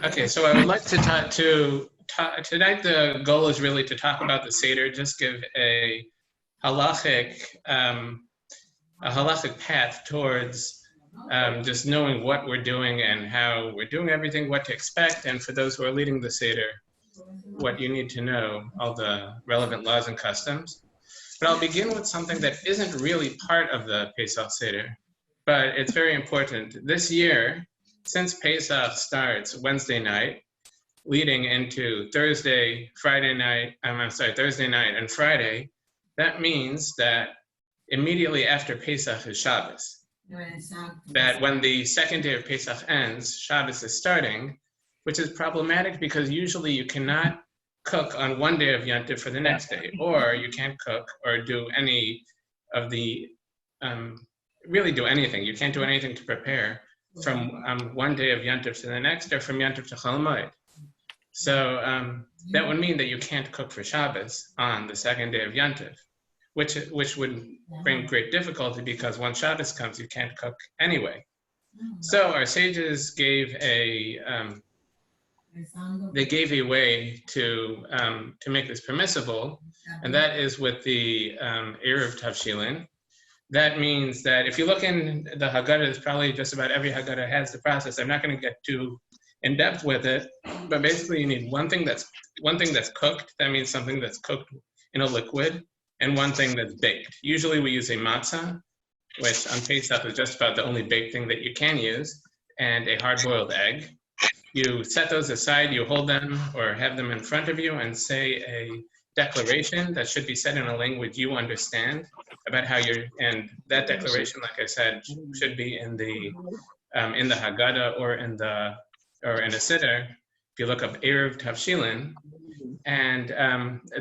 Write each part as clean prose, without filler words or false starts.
Okay, so I would like to talk tonight. The goal is really to talk about the Seder, just give a halachic path towards just knowing what we're doing and how we're doing everything, what to expect, and for those who are leading the Seder, what you need to know, all the relevant laws and customs. But I'll begin with something that isn't really part of the Pesach Seder, but it's very important. This year, since Pesach starts Wednesday night, leading into Thursday night and Friday, that means that immediately after Pesach is Shabbos. That when the second day of Pesach ends, Shabbos is starting, which is problematic because usually you cannot cook on one day of Yom Tov for the next day, or you can't cook or do any of the, really do anything. You can't do anything to prepare from one day of Yom Tov to the next, or from Yom Tov to Chol Hamoed. So that would mean that you can't cook for Shabbos on the second day of Yom Tov, which would bring great difficulty because once Shabbos comes, you can't cook anyway. So our sages gave a way to make this permissible, and that is with the Erev Tavshilin. That means that if you look in the Haggadah, it's probably just about every Haggadah has the process. I'm not going to get too in depth with it, but basically you need one thing that's cooked. That means something that's cooked in a liquid, and one thing that's baked. Usually we use a matzah, which on Pesach is just about the only baked thing that you can use, and a hard-boiled egg. You set those aside, you hold them or have them in front of you and say a declaration that should be said in a language you understand about how and that declaration, like I said, should be in the Haggadah or in a Siddur. If you look up Erev Tavshilin, and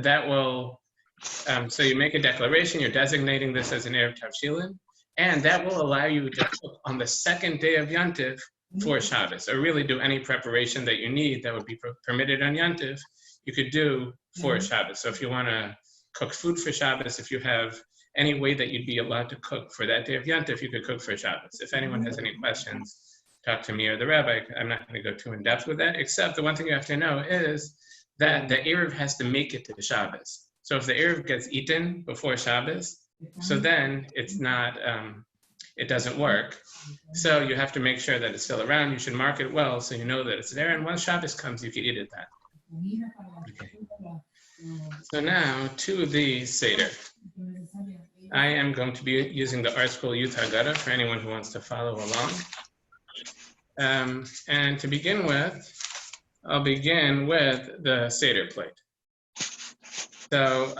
that will, so you make a declaration, you're designating this as an Erev Tavshilin, and that will allow you to cook on the second day of Yom Tov for Shabbos, or really do any preparation that you need that would be permitted on Yom Tov, you could do for Shabbos. So if you want to cook food for Shabbos, if you have any way that you'd be allowed to cook for that day of Yom Tov, you could cook for Shabbos. If anyone has any questions, talk to me or the rabbi. I'm not going to go too in depth with that, except the one thing you have to know is that the Erev has to make it to the Shabbos. So if the Erev gets eaten before Shabbos, so then it's not, it doesn't work. So you have to make sure that it's still around. You should mark it well so you know that it's there. And once Shabbos comes, you can eat it then. Okay. So now to the Seder. I am going to be using the Art School Youth Haggadah for anyone who wants to follow along. And to begin with, I'll begin with the Seder plate. So,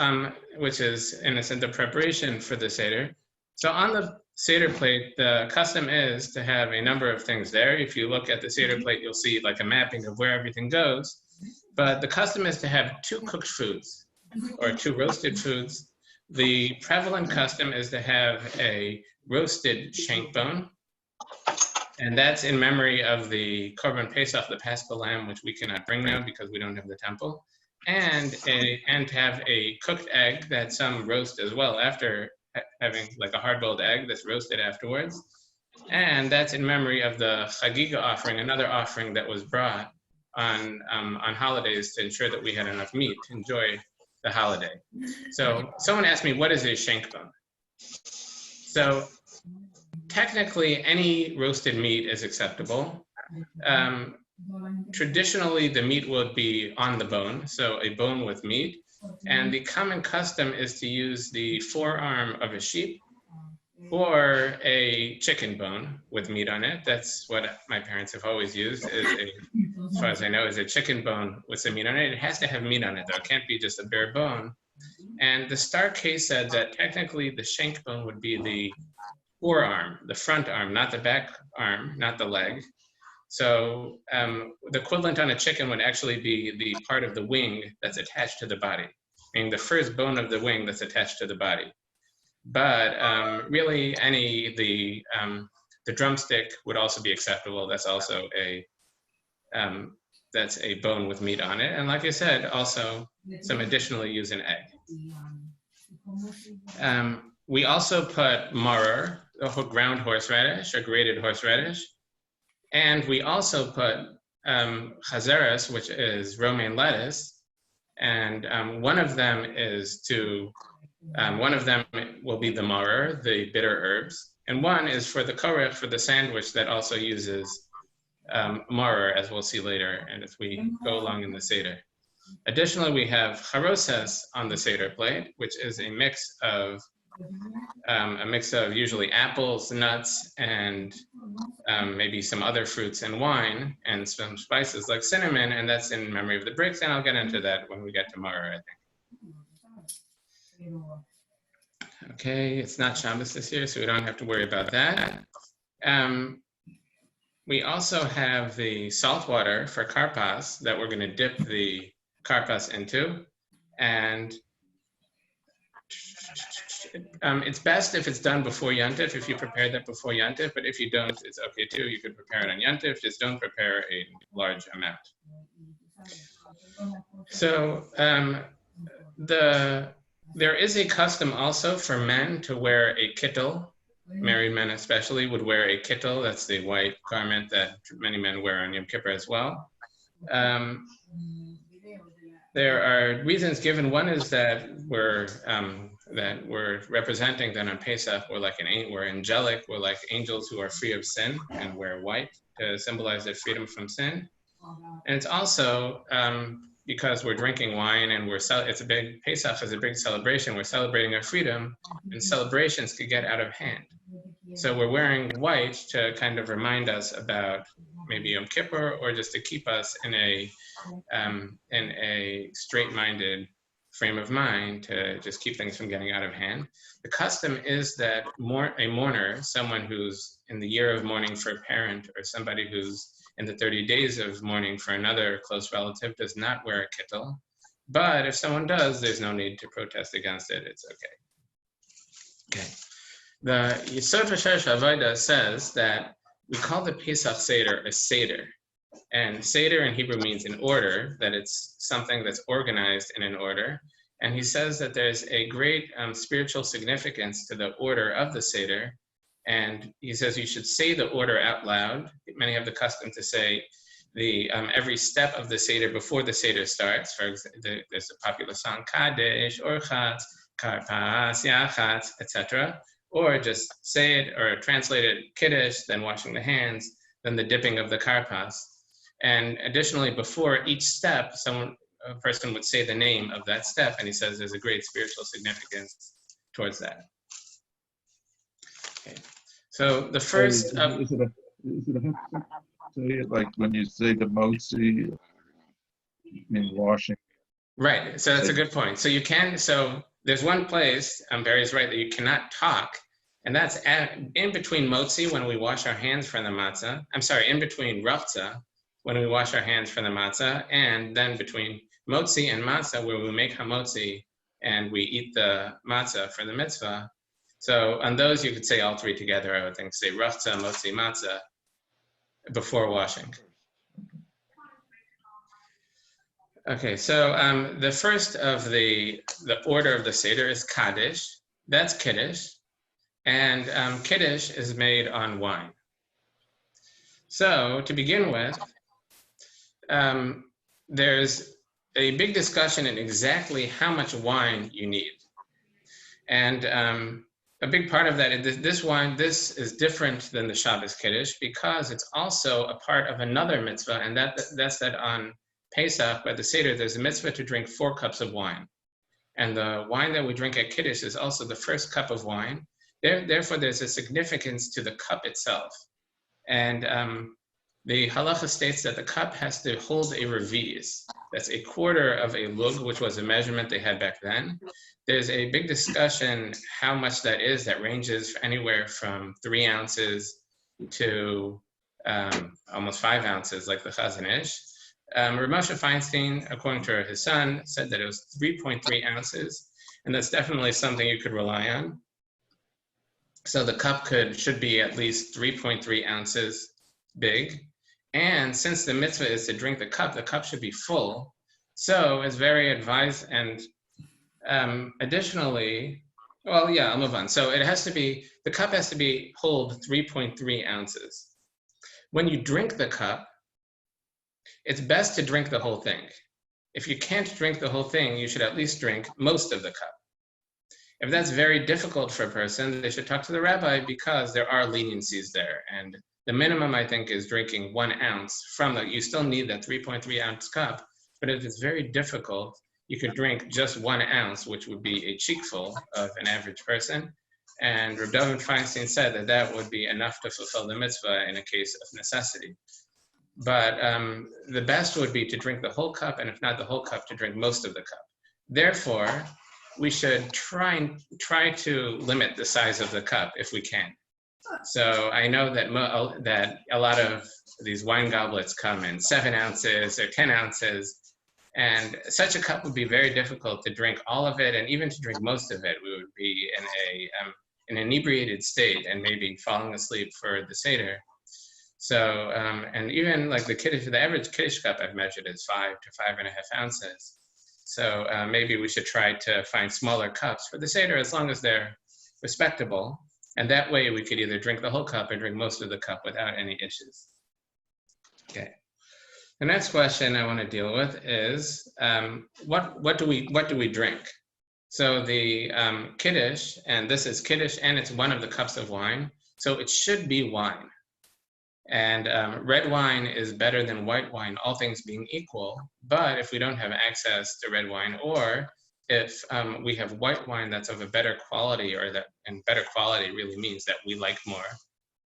which is in a sense the preparation for the Seder. So on the Seder plate, the custom is to have a number of things there. If you look at the Seder plate, you'll see like a mapping of where everything goes. But the custom is to have 2 cooked foods or 2 roasted foods. The prevalent custom is to have a roasted shank bone, and that's in memory of the Korban Pesach, the Paschal Lamb, which we cannot bring now because we don't have the temple, and to have a cooked egg that some roast as well after having like a hard-boiled egg that's roasted afterwards, and that's in memory of the Chagiga offering, another offering that was brought on holidays to ensure that we had enough meat to enjoy the holiday. So someone asked me, what is a shank bone? So technically, any roasted meat is acceptable. Traditionally, the meat would be on the bone, so a bone with meat. And the common custom is to use the forearm of a sheep or a chicken bone with meat on it. That's what my parents have always used, as far as I know, is a chicken bone with some meat on it. It has to have meat on it, though. It can't be just a bare bone. And the Star case said that technically the shank bone would be the forearm, the front arm, not the back arm, not the leg. So the equivalent on a chicken would actually be the part of the wing that's attached to the body, meaning the first bone of the wing that's attached to the body. But really, the drumstick would also be acceptable. That's also that's a bone with meat on it. And like I said, also some additionally use an egg. We also put maror, ground horseradish or grated horseradish. And we also put chazeres, which is romaine lettuce, and one of them will be the marer, the bitter herbs, and one is for the korech, for the sandwich that also uses marer, as we'll see later, and as we go along in the Seder. Additionally, we have charoses on the Seder plate, which is a mix of usually apples, nuts, and maybe some other fruits and wine, and some spices like cinnamon, and that's in memory of the bricks, and I'll get into that when we get to marer, I think. Okay, it's not Shabbos this year, so we don't have to worry about that. We also have the salt water for karpas that we're going to dip the karpas into, and it's best if it's done before Yantif, if you prepare that before Yantif, but if you don't, it's okay too. You could prepare it on Yantif, just don't prepare a large amount. So there is a custom also for men to wear a kittel. Married men especially would wear a kittel. That's the white garment that many men wear on Yom Kippur as well. There are reasons given. One is that we're representing that on Pesach we're angelic. We're like angels who are free of sin and wear white to symbolize their freedom from sin. And it's also because we're drinking wine and Pesach is a big celebration. We're celebrating our freedom, and celebrations could get out of hand. So we're wearing white to kind of remind us about maybe Yom Kippur, or just to keep us in a straight-minded frame of mind, to just keep things from getting out of hand. The custom is that a mourner, someone who's in the year of mourning for a parent, or somebody who's in the 30 days of mourning for another close relative, does not wear a kittel. But if someone does, there's no need to protest against it. It's okay. Okay. The Yesod Hashesh Avodah says that we call the Pesach Seder a Seder. And Seder in Hebrew means in order, that it's something that's organized in an order. And he says that there's a great spiritual significance to the order of the Seder. And he says you should say the order out loud. Many have the custom to say every step of the Seder before the Seder starts. For example, there's a popular song, Kadesh, Orchatz, Karpas, Yachatz, etc. Or just say it or translate it, Kiddush, then washing the hands, then the dipping of the karpas. And additionally, before each step, a person would say the name of that step, and he says there's a great spiritual significance towards that. Okay. So the first... Is it a say it like when you say the motzi, in washing? Right, so that's a good point. So you can, there's one place, Barry's right, that you cannot talk, and that's in between motzi, when we wash our hands from the matzah. In between rafza, when we wash our hands from the matzah, and then between motzi and matzah, where we make hamotzi and we eat the matzah for the mitzvah. So on those, you could say all three together, I would think. Say rafza, motzi, matzah before washing. Okay, so the first of the order of the Seder is Kaddish. That's Kiddush. And Kiddush is made on wine. So to begin with, there's a big discussion in exactly how much wine you need. And a big part of that is this is different than the Shabbos Kiddush because it's also a part of another mitzvah, and that's that on Pesach, by the Seder, there's a mitzvah to drink 4 cups of wine. And the wine that we drink at Kiddush is also the first cup of wine. Therefore, there's a significance to the cup itself. And the halacha states that the cup has to hold a reviz. That's a quarter of a lug, which was a measurement they had back then. There's a big discussion how much that is. That ranges anywhere from 3 ounces to almost 5 ounces, like the Chazon Ish. Rav Moshe Feinstein, according to his son, said that it was 3.3 ounces, and that's definitely something you could rely on. So the cup should be at least 3.3 ounces big. And since the mitzvah is to drink the cup should be full. So it's very advised. And additionally, I'll move on. So the cup has to hold 3.3 ounces. when you drink the cup, it's best to drink the whole thing. If you can't drink the whole thing, you should at least drink most of the cup. If that's very difficult for a person, they should talk to the rabbi, because there are leniencies there. And the minimum, I think, is drinking 1 ounce from the, you still need that 3.3 ounce cup. But if it's very difficult, you could drink just 1 ounce, which would be a cheekful of an average person. And Rabbi Feinstein said that that would be enough to fulfill the mitzvah in a case of necessity. But the best would be to drink the whole cup, and if not the whole cup, to drink most of the cup. Therefore, we should try to limit the size of the cup if we can. So I know that that a lot of these wine goblets come in 7 ounces or 10 ounces, and such a cup would be very difficult to drink all of it, and even to drink most of it, we would be in an inebriated state and maybe falling asleep for the Seder. So, and even like the average Kiddush cup I've measured is 5 to 5.5 ounces. So maybe we should try to find smaller cups for the Seder, as long as they're respectable. And that way we could either drink the whole cup or drink most of the cup without any issues. Okay. The next question I want to deal with is what do we drink? So the Kiddush, and this is Kiddush, and it's one of the cups of wine. So it should be wine. And red wine is better than white wine, all things being equal. But if we don't have access to red wine, or if we have white wine that's of a better quality, and better quality really means that we like more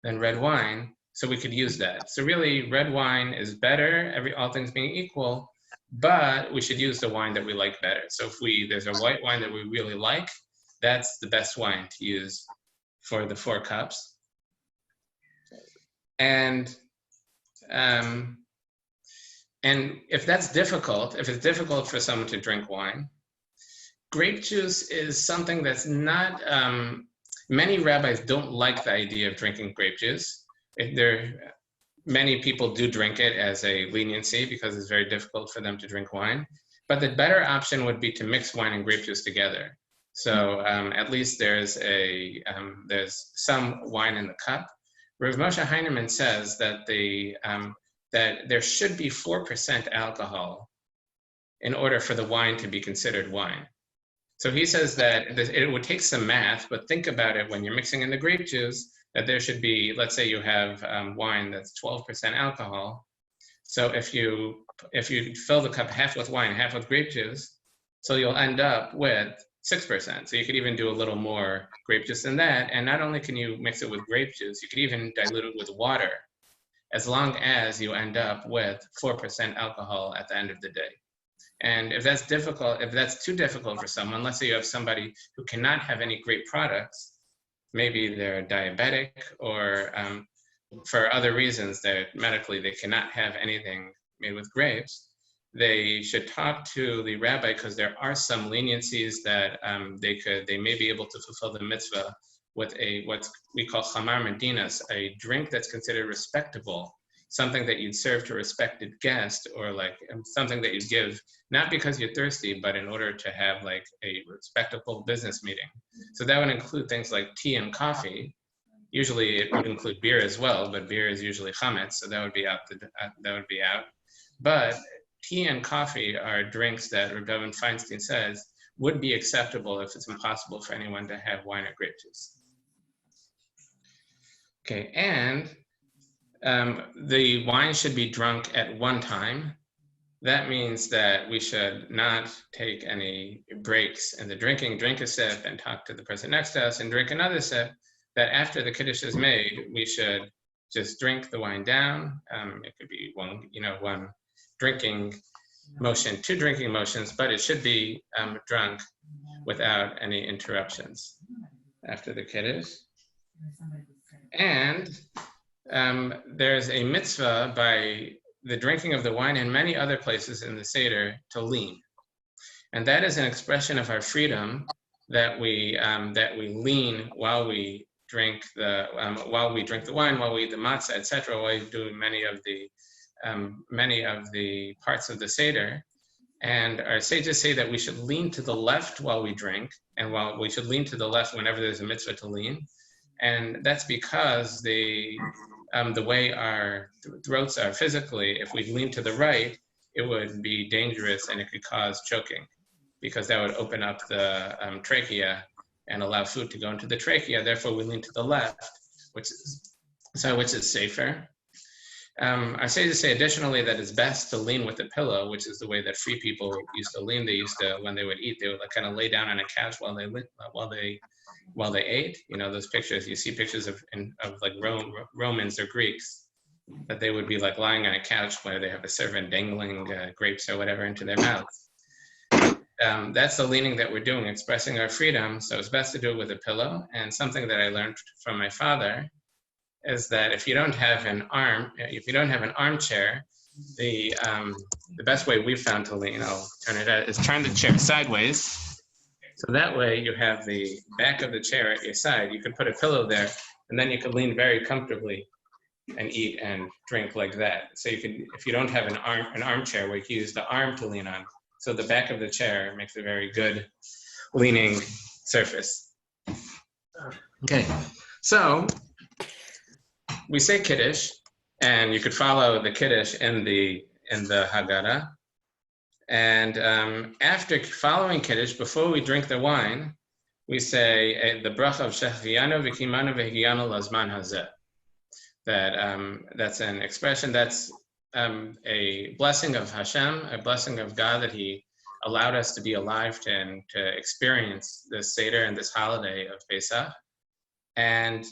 than red wine, so we could use that. So really, red wine is better, all things being equal, but we should use the wine that we like better. So if there's a white wine that we really like, that's the best wine to use for the 4 cups. And if that's difficult, if it's difficult for someone to drink wine, grape juice is something that's not, many rabbis don't like the idea of drinking grape juice. Many people do drink it as a leniency because it's very difficult for them to drink wine. But the better option would be to mix wine and grape juice together. So at least there's some wine in the cup. Rav Moshe Heinerman says that that there should be 4% alcohol in order for the wine to be considered wine. So he says that it would take some math, but think about it when you're mixing in the grape juice, that there should be, let's say you have wine that's 12% alcohol. So if you fill the cup half with wine, half with grape juice, so you'll end up with 6%. So you could even do a little more grape juice than that. And not only can you mix it with grape juice, you could even dilute it with water, as long as you end up with 4% alcohol at the end of the day. And if that's too difficult for someone, let's say you have somebody who cannot have any grape products, maybe they're diabetic, or for other reasons that medically they cannot have anything made with grapes, they should talk to the rabbi, because there are some leniencies that they may be able to fulfill the mitzvah with what we call chamar medinas, a drink that's considered respectable, something that you'd serve to a respected guest, or like something that you'd give not because you're thirsty, but in order to have like a respectable business meeting. So that would include things like tea and coffee. Usually it would include beer as well, but beer is usually chametz, so that would be out. But tea and coffee are drinks that Rabbi Feinstein says would be acceptable if it's impossible for anyone to have wine or grape juice. Okay, and the wine should be drunk at one time. That means that we should not take any breaks in the drinking. Drink a sip and talk to the person next to us and drink another sip. That after the Kiddush is made, we should just drink the wine down. It could be one drinking motion, 2 drinking motions, but it should be drunk without any interruptions after the Kiddush. And there's a mitzvah by the drinking of the wine in many other places in the Seder to lean. And that is an expression of our freedom, that we lean while we drink the wine, while we eat the matzah, etc., while we do many of the parts of the Seder. And our sages say that we should lean to the left while we drink, and while we should lean to the left whenever there's a mitzvah to lean. And that's because the the way our throats are physically, if we lean to the right, it would be dangerous and it could cause choking, because that would open up the trachea and allow food to go into the trachea. Therefore, we lean to the left, which is safer. I say additionally that it's best to lean with a pillow, which is the way that free people used to lean. They used to, when they would eat, they would like kind of lay down on a couch while they ate. You know, those pictures, you see pictures of like Romans or Greeks, that they would be like lying on a couch where they have a servant dangling grapes or whatever into their mouths. That's the leaning that we're doing, expressing our freedom. So it's best to do it with a pillow. And something that I learned from my father is that if you don't have an armchair, the best way we've found to lean, I'll turn it out, is turn the chair sideways. So that way you have the back of the chair at your side. You could put a pillow there, and then you could lean very comfortably and eat and drink like that. So you could, if you don't have an armchair, where you can use the arm to lean on. So the back of the chair makes a very good leaning surface. Okay, so we say Kiddush, and you could follow the Kiddush in the Haggadah. And after following Kiddush, before we drink the wine, we say the bracha of Shehecheyanu v'kimanu v'higiyanu lazman hazeh. That's an expression, that's a blessing of Hashem, a blessing of God that He allowed us to be alive to experience this Seder and this holiday of Pesach. And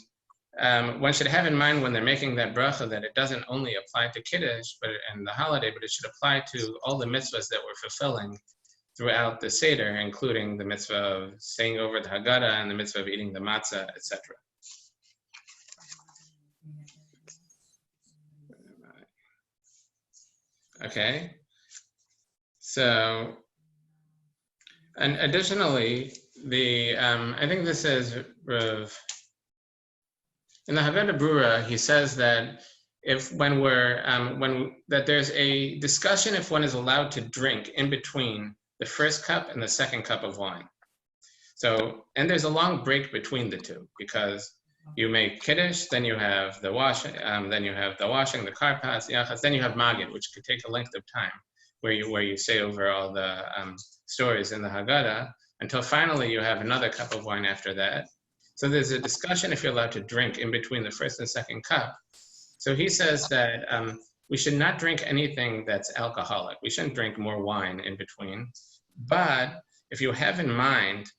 one should have in mind when they're making that bracha that it doesn't only apply to Kiddush and the holiday, but it should apply to all the mitzvahs that we're fulfilling throughout the Seder, including the mitzvah of saying over the Haggadah and the mitzvah of eating the matzah, etc. Okay, so, and additionally, I think this is Rav, in the Haggadah Brura, he says that that there's a discussion if one is allowed to drink in between the first cup and the second cup of wine. So, and there's a long break between the two, because you make Kiddush, then you have the washing, the karpas, the yachas, then you have Magid, which could take a length of time, where you say over all the stories in the Haggadah, until finally you have another cup of wine after that. So there's a discussion if you're allowed to drink in between the first and second cup. So he says that we should not drink anything that's alcoholic. We shouldn't drink more wine in between. But if you have in mind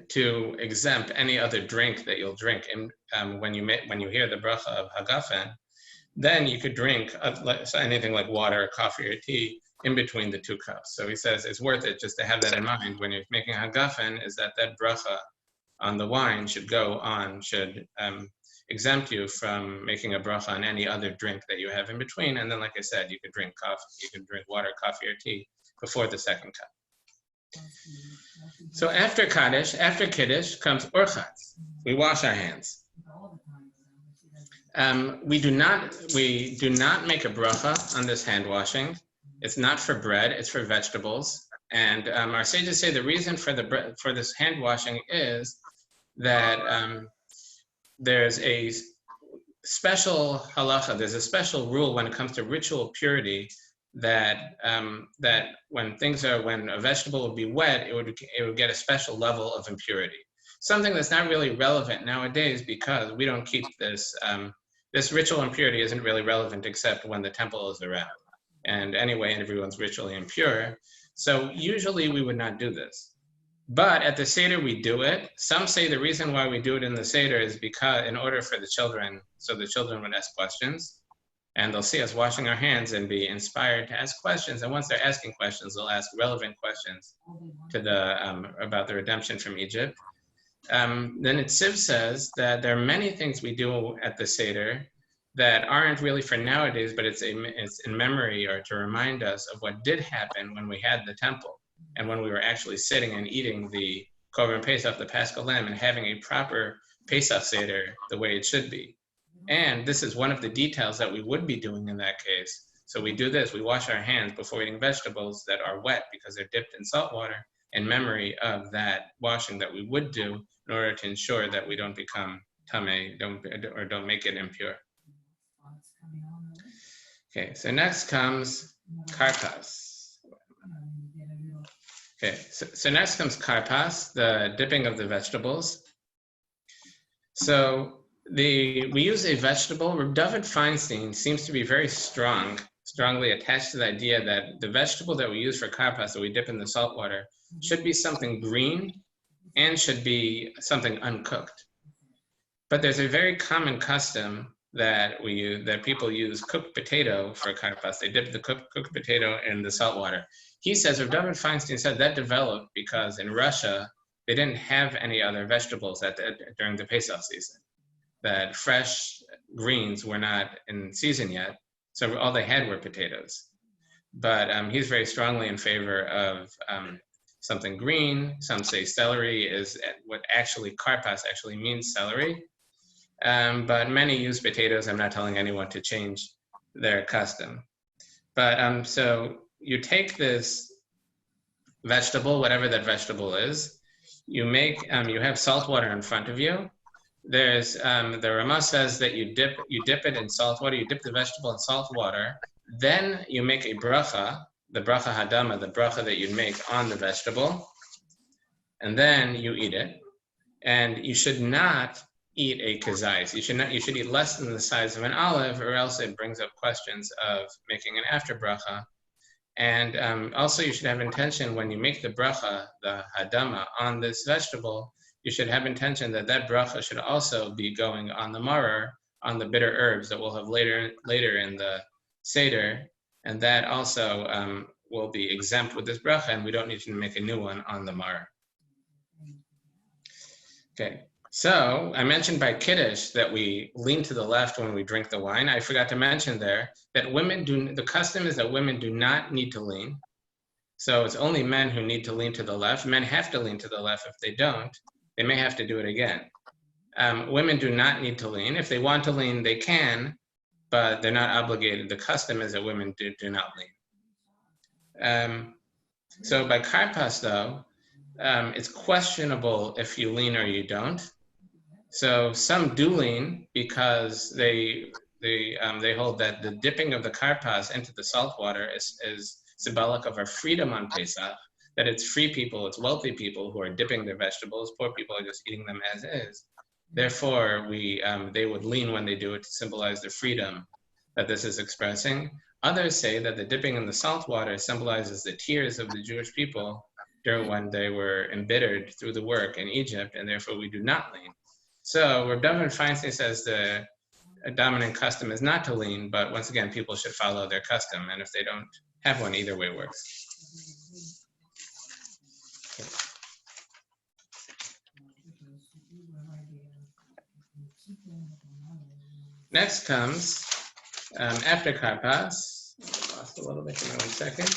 to exempt any other drink that you'll drink when you hear the bracha of Hagafen, then you could drink anything like water, coffee, or tea in between the two cups. So he says it's worth it just to have that in mind when you're making Hagafen, is that bracha on the wine should exempt you from making a bracha on any other drink that you have in between. And then, like I said, you could drink water, coffee, or tea before the second cup. So after Kiddush comes Orchatz. We wash our hands. We do not make a bracha on this hand washing. It's not for bread, it's for vegetables. And our sages say the reason for this hand washing is that there's a special halacha, there's a special rule when it comes to ritual purity, that when a vegetable would be wet, it would get a special level of impurity. Something that's not really relevant nowadays, because we don't keep this ritual impurity isn't really relevant except when the temple is around. And anyway, everyone's ritually impure. So usually we would not do this. But at the Seder, we do it. Some say the reason why we do it in the Seder is because in order for the children would ask questions. And they'll see us washing our hands and be inspired to ask questions. And once they're asking questions, they'll ask relevant questions about the redemption from Egypt. Then Tziv says that there are many things we do at the Seder that aren't really for nowadays, but it's in memory or to remind us of what did happen when we had the temple and when we were actually sitting and eating the Korban Pesach, the Paschal Lamb, and having a proper Pesach Seder the way it should be. And this is one of the details that we would be doing in that case. So we do this, we wash our hands before eating vegetables that are wet because they're dipped in salt water, in memory of that washing that we would do in order to ensure that we don't become tame, don't make it impure. Okay, so next comes karpas. Okay, so next comes karpas, the dipping of the vegetables. So we use a vegetable. Reb David Feinstein seems to be very strongly attached to the idea that the vegetable that we use for karpas, that we dip in the salt water, should be something green and should be something uncooked. But there's a very common custom that people use cooked potato for karpas. They dip the cooked potato in the salt water. He says, Reb David Feinstein said that developed because in Russia, they didn't have any other vegetables during the Pesach season. That fresh greens were not in season yet, so all they had were potatoes. But he's very strongly in favor of something green. Some say celery is what actually karpas actually means, celery. But many use potatoes. I'm not telling anyone to change their custom. But so you take this vegetable, whatever that vegetable is, you have salt water in front of you. There's the Rama says that you dip it in salt water. You dip the vegetable in salt water. Then you make a bracha, the bracha hadama, the bracha that you'd make on the vegetable, and then you eat it. And you should not eat a kazais. You should eat less than the size of an olive, or else it brings up questions of making an after bracha. And also you should have intention when you make the bracha, the hadama, on this vegetable, you should have intention that bracha should also be going on the maror, on the bitter herbs that we'll have later in the Seder, and that also will be exempt with this bracha, and we don't need to make a new one on the maror. Okay, so I mentioned by Kiddush that we lean to the left when we drink the wine. I forgot to mention there that the custom is that women do not need to lean. So it's only men who need to lean to the left. Men have to lean to the left. If they don't, they may have to do it again. Women do not need to lean. If they want to lean, they can, but they're not obligated. The custom is that women do not lean. So by karpas, though, it's questionable if you lean or you don't. So some do lean because they hold that the dipping of the karpas into the salt water is symbolic of our freedom on Pesach, that it's free people, it's wealthy people who are dipping their vegetables, poor people are just eating them as is. Therefore, they would lean when they do it to symbolize the freedom that this is expressing. Others say that the dipping in the salt water symbolizes the tears of the Jewish people during when they were embittered through the work in Egypt, and therefore we do not lean. So Reb David Feinstein says the dominant custom is not to lean, but once again, people should follow their custom, and if they don't have one, either way works. Okay. Next comes, after karpas, I lost a little bit, give me 1 second.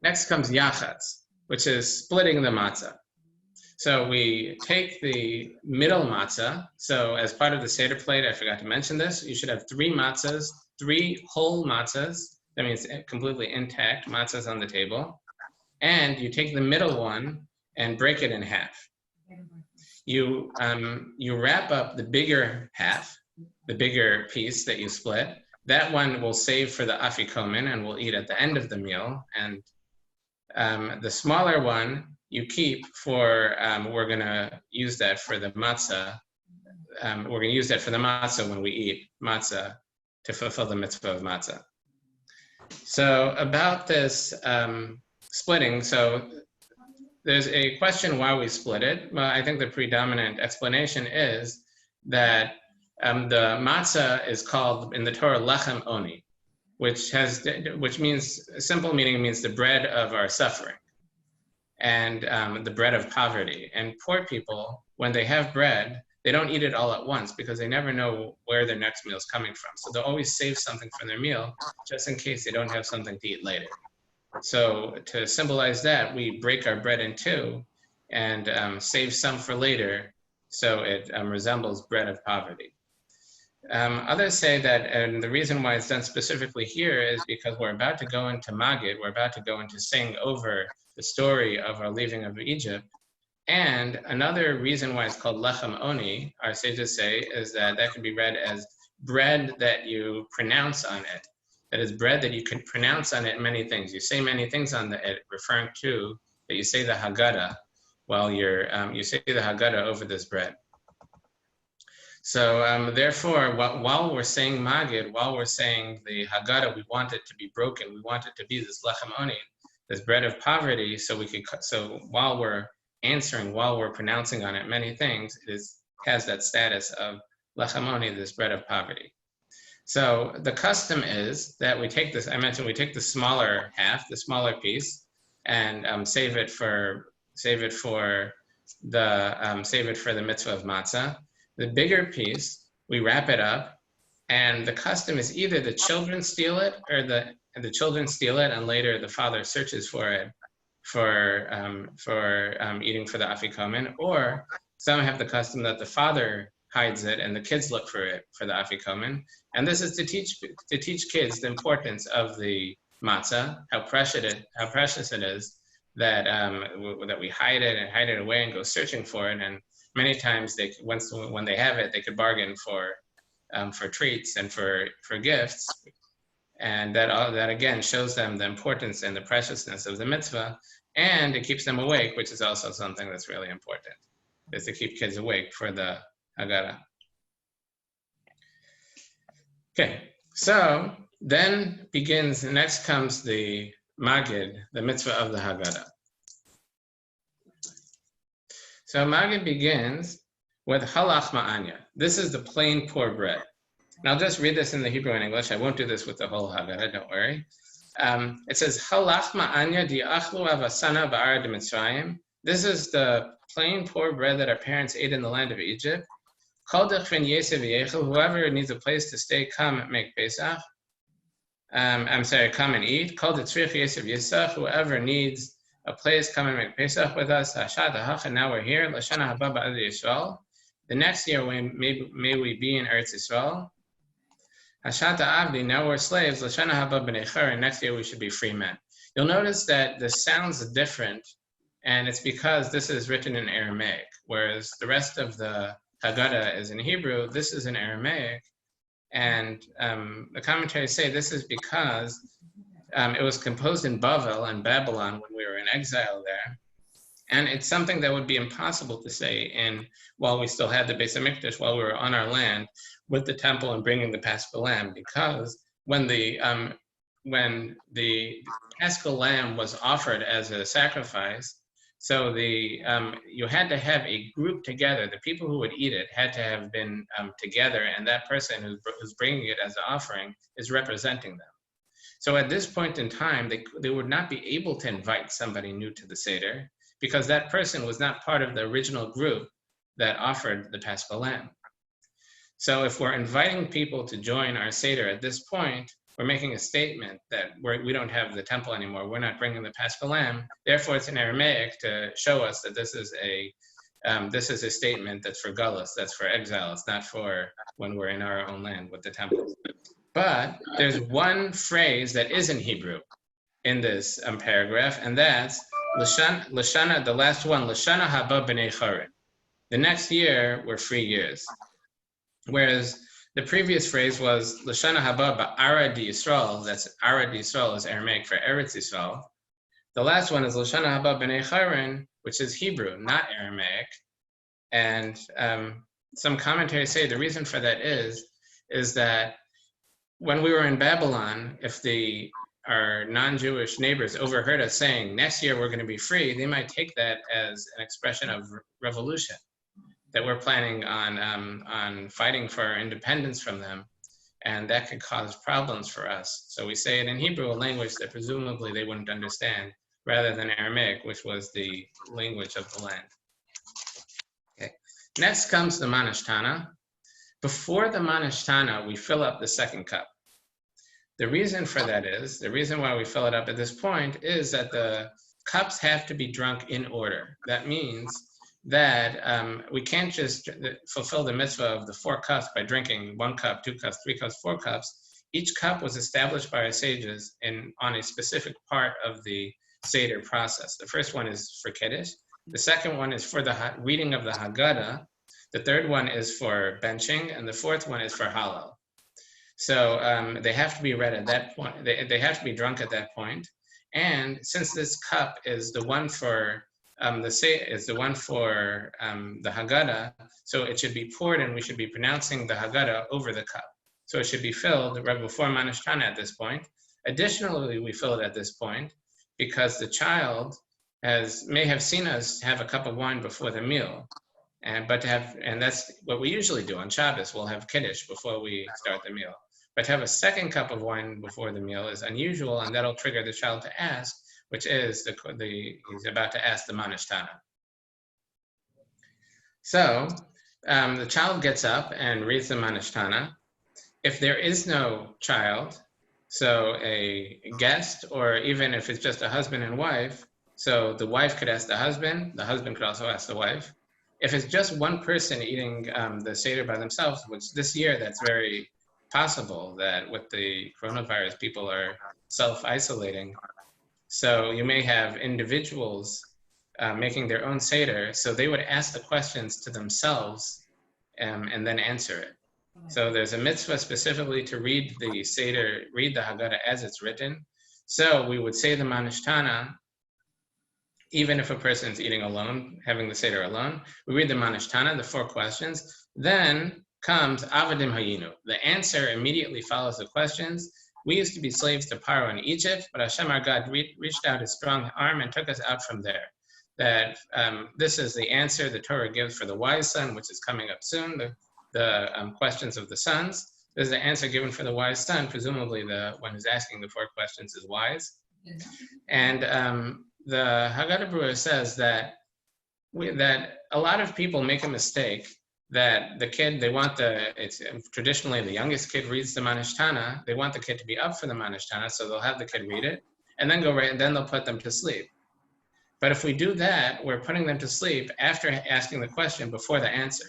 Next comes yachatz, which is splitting the matzah. So we take the middle matzah. So as part of the Seder plate, I forgot to mention this, you should have 3 matzahs, 3 whole matzahs. That means completely intact matzahs on the table. And you take the middle one and break it in half. You wrap up the bigger half, the bigger piece that you split. That one we'll save for the afikomen and we'll eat at the end of the meal. And the smaller one you keep for, we're going to use that for the matzah. We're going to use that for the matzah when we eat matzah to fulfill the mitzvah of matzah. So about this splitting, so there's a question why we split it. Well, I think the predominant explanation is that the matzah is called in the Torah lechem oni, which means, simple meaning means the bread of our suffering and the bread of poverty. And poor people, when they have bread, they don't eat it all at once because they never know where their next meal is coming from. So they'll always save something from their meal just in case they don't have something to eat later. So to symbolize that, we break our bread in 2 and save some for later, so it resembles bread of poverty. Others say that, and the reason why it's done specifically here is because we're about to go into Magid, we're about to go into sing over the story of our leaving of Egypt. And another reason why it's called lechem oni, our sages say, is that could be read as bread that you pronounce on it. That is bread that you can pronounce on it many things. You say many things on it, referring to that you say the Haggadah while you say the Haggadah over this bread. So therefore, while we're saying Magid, while we're saying the Haggadah, we want it to be broken. We want it to be this lechem oni, this bread of poverty. So while we're answering, while we're pronouncing on it many things, has that status of lechem oni, this bread of poverty. So the custom is that we take this. I mentioned we take the smaller half, the smaller piece, and save it for the mitzvah of matzah. The bigger piece, we wrap it up, and the custom is either the children steal it, or the children steal it, and later the father searches for it for eating for the afikomen, or some have the custom that the father hides it and the kids look for it for the afikomen. And this is to teach kids the importance of the matzah, how precious it is that we hide it away and go searching for it. And many times when they have it, they could bargain for treats and for gifts, and that again shows them the importance and the preciousness of the mitzvah, and it keeps them awake, which is also something that's really important, is to keep kids awake for the Haggadah. Okay, so then next comes the Magid, the mitzvah of the Haggadah. So Magid begins with halach ma'anya. This is the plain poor bread. And I'll just read this in the Hebrew and English. I won't do this with the whole Haggadah, don't worry. It says, halach ma'anya di'achlu avasana ba'ara de Mitzrayim. This is the plain poor bread that our parents ate in the land of Egypt. Kol dechven yeseh v'yechel, whoever needs a place to stay, come and make Pesach. Come and eat. Kol detzrich yeseh v'yisach, whoever needs a place, come and make Pesach with us. Hashat ha'cha, now we're here. Lashana haba ba'ad Yisrael. The next year, may we be in Eretz Yisrael. Hashat ha'avdi, now we're slaves. Lashana haba b'nei chur, and next year we should be free men. You'll notice that the sounds are different, and it's because this is written in Aramaic, whereas the rest of the Haggadah is in Hebrew. This is in Aramaic, and the commentaries say this is because it was composed in Bavel and Babylon when we were in exile there, and it's something that would be impossible to say while we still had the Beis HaMikdash, while we were on our land with the temple and bringing the Paschal Lamb, because when the Paschal Lamb was offered as a sacrifice, so you had to have a group together. The people who would eat it had to have been together, and that person who's bringing it as an offering is representing them. So at this point in time, they would not be able to invite somebody new to the Seder, because that person was not part of the original group that offered the Paschal Lamb. So if we're inviting people to join our Seder at this point, we're making a statement that we don't have the temple anymore. We're not bringing the Paschal Lamb. Therefore, it's in Aramaic to show us that this is a statement that's for Gullus, that's for exile. It's not for when we're in our own land with the temple. But there's one phrase that is in Hebrew in this paragraph, and that's Lashana, the last one, Lashana haba b'nei charin. The next year were 3 years. Whereas the previous phrase was Lashana haba ba'ara di Yisrael. That's Ara di Yisrael is Aramaic for Eretz Yisrael. The last one is Lashana haba b'nei charin, which is Hebrew, not Aramaic. And some commentaries say the reason for that is that when we were in Babylon, if our non-Jewish neighbors overheard us saying, next year we're going to be free, they might take that as an expression of revolution, that we're planning on fighting for our independence from them, and that could cause problems for us. So we say it in Hebrew, a language that presumably they wouldn't understand, rather than Aramaic, which was the language of the land. Okay. Next comes the Manashtana. Before the Manashtana, we fill up the second cup. The reason for that the reason why we fill it up at this point is that the cups have to be drunk in order. That means that we can't just fulfill the mitzvah of the 4 cups by drinking 1 cup, 2 cups, 3 cups, 4 cups. Each cup was established by our sages on a specific part of the Seder process. The first one is for Kiddush. The second one is for the reading of the Haggadah. The third one is for benching, and the fourth one is for Hallel. So they have to be read at that point. They have to be drunk at that point. And since this cup is the one for the Haggadah, so it should be poured, and we should be pronouncing the Haggadah over the cup. So it should be filled right before Manishtana at this point. Additionally, we fill it at this point because the child may have seen us have a cup of wine before the meal. And that's what we usually do on Shabbos. We'll have Kiddush before we start the meal. But to have a second cup of wine before the meal is unusual, and that'll trigger the child to ask, which is he's about to ask the Manishtana. So the child gets up and reads the Manishtana. If there is no child, so a guest, or even if it's just a husband and wife, so the wife could ask the husband could also ask the wife. If it's just one person eating the Seder by themselves, which this year that's very possible, that with the coronavirus people are self-isolating. So you may have individuals making their own Seder, so they would ask the questions to themselves and then answer it. So there's a mitzvah specifically to read the Seder, read the Haggadah as it's written. So we would say the Manishtana, even if a person's eating alone, having the Seder alone. We read the Manishtana, the 4 questions. Then comes Avadim Hayinu. The answer immediately follows the questions. We used to be slaves to Paro in Egypt, but Hashem our God reached out his strong arm and took us out from there. That this is the answer the Torah gives for the wise son, which is coming up soon, the questions of the sons. There's the answer given for the wise son. Presumably the one who's asking the 4 questions is wise. And the Haggadah Brewer says that a lot of people make a mistake that the kid, it's traditionally the youngest kid reads the Manishtana. They want the kid to be up for the Manishtana, so they'll have the kid read it and then and then they'll put them to sleep. But if we do that, we're putting them to sleep after asking the question before the answer.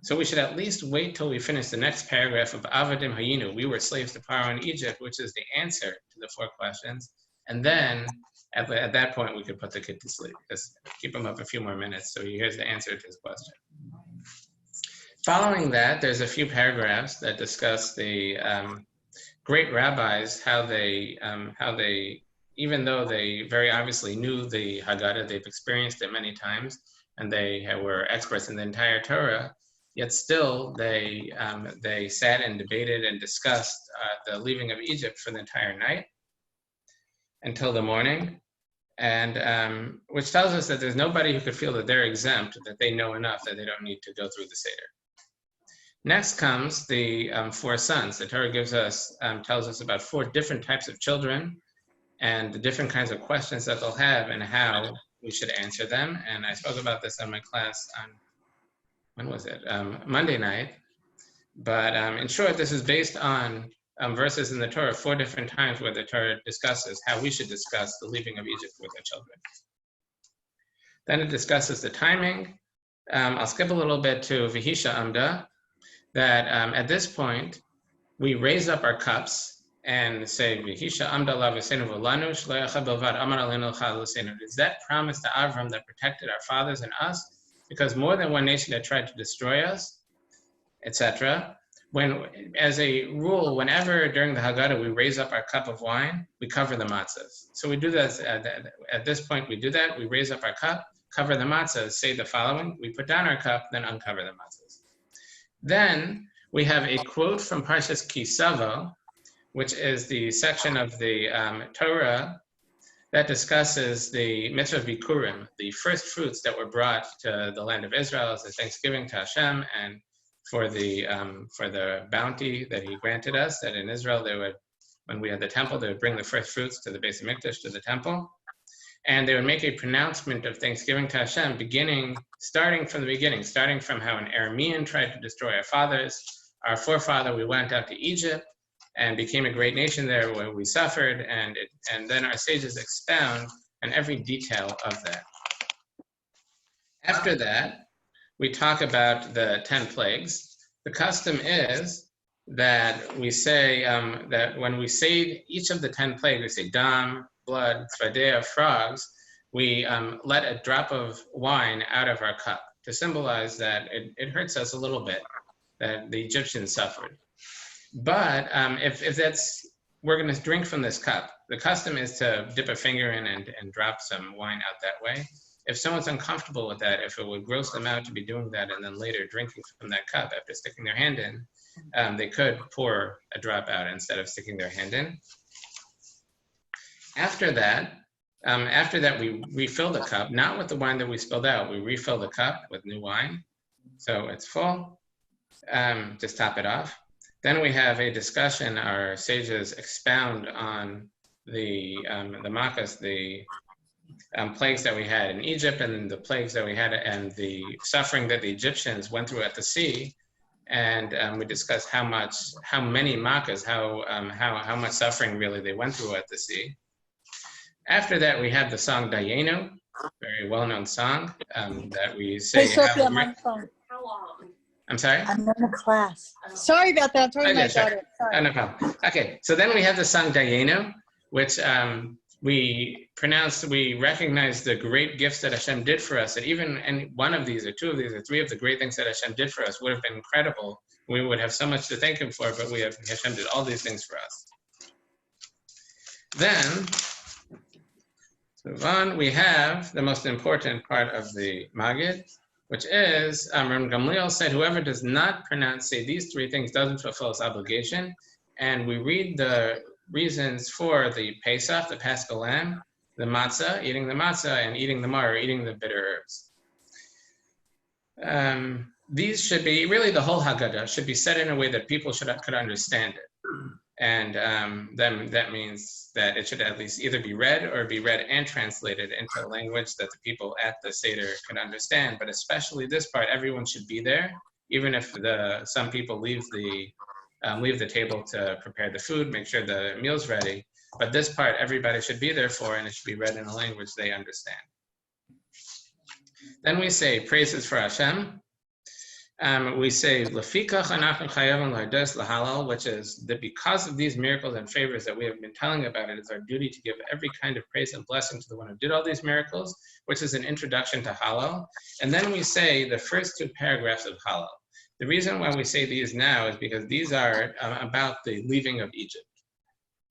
So we should at least wait till we finish the next paragraph of Avadim Hayinu. We were slaves to Paro in Egypt, which is the answer to the 4 questions. And then at that point, we could put the kid to sleep. Just keep him up a few more minutes so he hears the answer to his question. Following that, there's a few paragraphs that discuss the great rabbis, how they, even though they very obviously knew the Haggadah, they've experienced it many times, and they were experts in the entire Torah, yet still they sat and debated and discussed the leaving of Egypt for the entire night until the morning, and which tells us that there's nobody who could feel that they're exempt, that they know enough that they don't need to go through the Seder. Next comes the 4 sons. The Torah gives us, tells us about 4 different types of children and the different kinds of questions that they'll have and how we should answer them. And I spoke about this in my class on, when was it? Monday night. But in short, this is based on verses in the Torah 4 different times where the Torah discusses how we should discuss the leaving of Egypt with our children. Then it discusses the timing. I'll skip a little bit to Vihisha Amda, that at this point, we raise up our cups and say, Vihisha Amda la v'seinu v'lanu shloyacha belvad amar aleinu l'cha l'seinu. It's that promise to Avram that protected our fathers and us, because more than one nation had tried to destroy us, etc. As a rule, whenever during the Haggadah we raise up our cup of wine, we cover the matzahs. So we do that, at this point we do that, we raise up our cup, cover the matzahs, say the following, we put down our cup, then uncover the matzahs. Then we have a quote from Parshas Ki Savo, which is the section of the Torah that discusses the mitzvah of Bikurim, the first fruits that were brought to the land of Israel as a thanksgiving to Hashem and for the bounty that he granted us, that in Israel they would, when we had the temple, they would bring the first fruits to the Beis Hamikdash, to the temple, and they would make a pronouncement of thanksgiving to Hashem, starting from the beginning, starting from how an Aramean tried to destroy our fathers. Our forefather, we went out to Egypt and became a great nation there where we suffered, and then our sages expound on every detail of that. After that, we talk about the 10 plagues. The custom is that we say that when we say each of the 10 plagues, we say dam, blood, tzvadei of frogs, we let a drop of wine out of our cup to symbolize that it hurts us a little bit, that the Egyptians suffered. But if that's, we're going to drink from this cup. The custom is to dip a finger in and drop some wine out that way. If someone's uncomfortable with that, if it would gross them out to be doing that and then later drinking from that cup after sticking their hand in, they could pour a drop out instead of sticking their hand in. After that, we refill the cup, not with the wine that we spilled out. We refill the cup with new wine, so it's full. Just top it off. Then we have a discussion. Our sages expound on the makas, the plagues that we had in Egypt, and the plagues that we had, and the suffering that the Egyptians went through at the sea. And we discuss how many makas, how much suffering really they went through at the sea. After that, we have the song Dayenu, very well-known song that we say. Hey, Sophie, I'm on the phone. How long? I'm sorry? I'm in the class. Sorry about that. I'm talking to my daughter. Sorry. Oh, no problem. Okay, so then we have the song Dayenu, which we recognize the great gifts that Hashem did for us. That even any one of these, or two of these, or three of the great things that Hashem did for us would have been incredible. We would have so much to thank Him for, but Hashem did all these things for us. Then, move on, we have the most important part of the Magid, which is, Rabbi Gamliel said, whoever does not say these three things doesn't fulfill his obligation. And we read the reasons for the Pesach, the Paschal Lamb, the matzah, eating the matzah, and eating the mar, eating the bitter herbs. These should be, really the whole Haggadah should be said in a way that people could understand it. And then that means that it should at least either be read or be read and translated into a language that the people at the Seder could understand. But especially this part, everyone should be there, even if some people leave the table to prepare the food, make sure the meal's ready. But this part, everybody should be there for, and it should be read in a language they understand. Then we say praises for Hashem. We say Lefikach anachnu chayavim l'hardos l'halal, which is that because of these miracles and favors that we have been telling about, it is our duty to give every kind of praise and blessing to the one who did all these miracles, which is an introduction to halal. And then we say the first two paragraphs of halal. The reason why we say these now is because these are about the leaving of Egypt.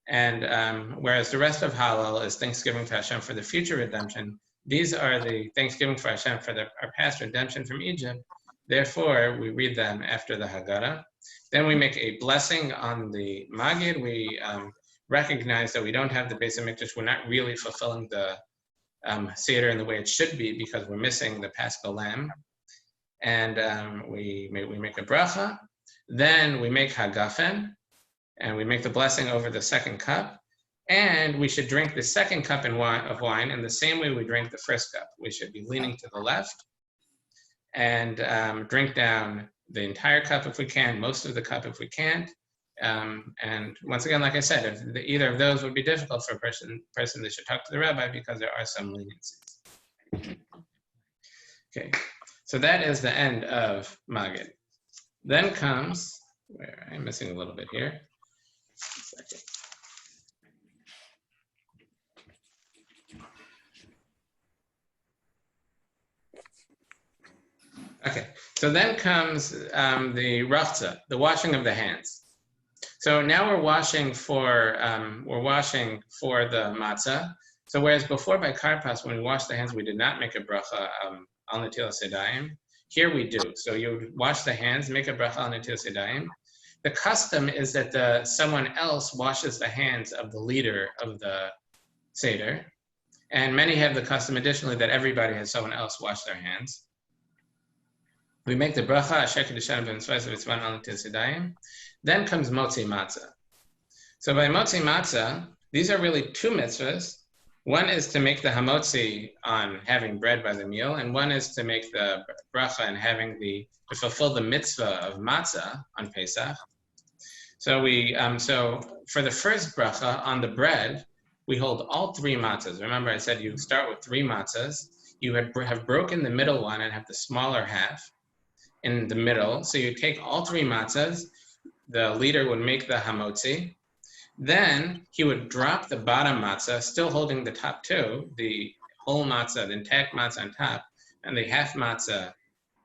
And whereas the rest of halal is thanksgiving to Hashem for the future redemption, these are the thanksgiving for Hashem for our past redemption from Egypt. Therefore, we read them after the Haggadah. Then we make a blessing on the Magid. We recognize that we don't have the Beis HaMikdash. We're not really fulfilling the Seder in the way it should be because we're missing the Paschal Lamb. And we make a bracha. Then we make Hagafen, and we make the blessing over the second cup. And we should drink the second cup of wine in the same way we drank the first cup. We should be leaning to the left and drink down the entire cup if we can, most of the cup if we can't. And once again, like I said, if either of those would be difficult for a person, they should talk to the rabbi because there are some leniencies. Okay, so that is the end of Magid. Then comes, where I'm missing a little bit here. A second. Okay, so then comes the rachza, the washing of the hands. So now we're washing for the matzah. So whereas before by karpas, when we wash the hands, we did not make a bracha al netilas yadayim. Here we do. So you wash the hands, make a bracha al netilas yadayim. The custom is that someone else washes the hands of the leader of the Seder. And many have the custom additionally that everybody has someone else wash their hands. We make the bracha, Asher Kedushan B'Mitzvah V'Tzvan Al Netilas Yadayim. Then comes Motzi Matzah. So by Motzi Matzah, these are really two mitzvahs. One is to make the hamotzi on having bread by the meal, and one is to make the bracha and to fulfill the mitzvah of matzah on Pesach. So so for the first bracha on the bread, we hold all three matzahs. Remember, I said you start with three matzahs. You have broken the middle one and have the smaller half in the middle. So you take all three matzahs. The leader would make the hamotzi. Then he would drop the bottom matzah, still holding the top two, the whole matzah, the intact matzah on top, and the half matzah